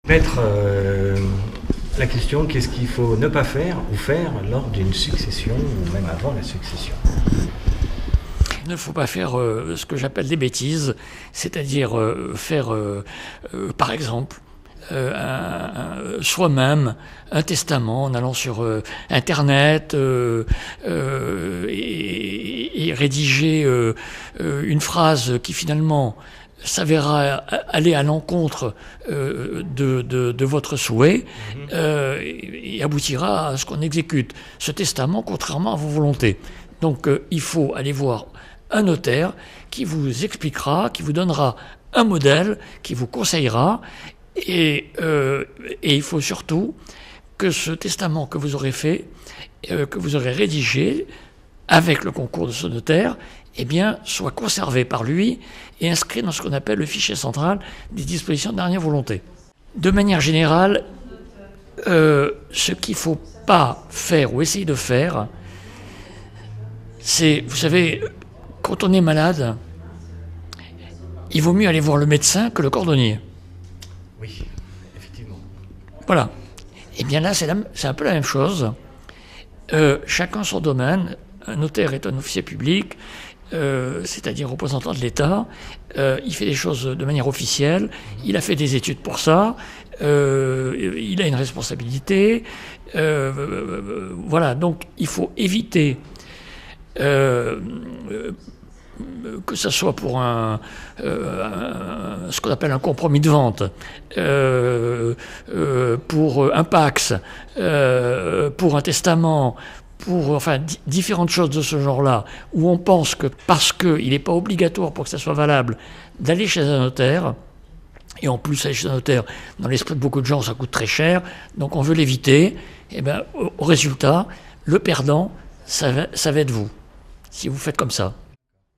Maître, la question, qu'est-ce qu'il faut ne pas faire ou faire lors d'une succession ou même avant la succession? Il ne faut pas faire ce que j'appelle des bêtises, c'est-à-dire faire, par exemple, soi-même un testament en allant sur Internet et rédiger une phrase qui finalement s'avérera aller à l'encontre de votre souhait et aboutira à ce qu'on exécute ce testament contrairement à vos volontés. Donc il faut aller voir un notaire qui vous expliquera, qui vous donnera un modèle, qui vous conseillera et il faut surtout que ce testament que vous aurez fait, que vous aurez rédigé avec le concours de ce notaire, eh bien, soit conservé par lui et inscrit dans ce qu'on appelle le fichier central des dispositions de dernière volonté. De manière générale, ce qu'il ne faut pas faire ou essayer de faire, c'est, vous savez, quand on est malade, il vaut mieux aller voir le médecin que le cordonnier. Oui, effectivement. Voilà. Et bien là, c'est un peu la même chose. Chacun son domaine. Un notaire est un officier public, c'est-à-dire représentant de l'État. Il fait des choses de manière officielle. Il a fait des études pour ça. Il a une responsabilité. Voilà. Donc, il faut éviter que ce soit pour ce qu'on appelle un compromis de vente, pour un PACS, pour un testament, pour différentes choses de ce genre-là, où on pense que parce qu'il n'est pas obligatoire pour que ça soit valable d'aller chez un notaire, et en plus aller chez un notaire, dans l'esprit de beaucoup de gens, ça coûte très cher, donc on veut l'éviter, et bien au résultat, le perdant, ça va être vous, si vous faites comme ça.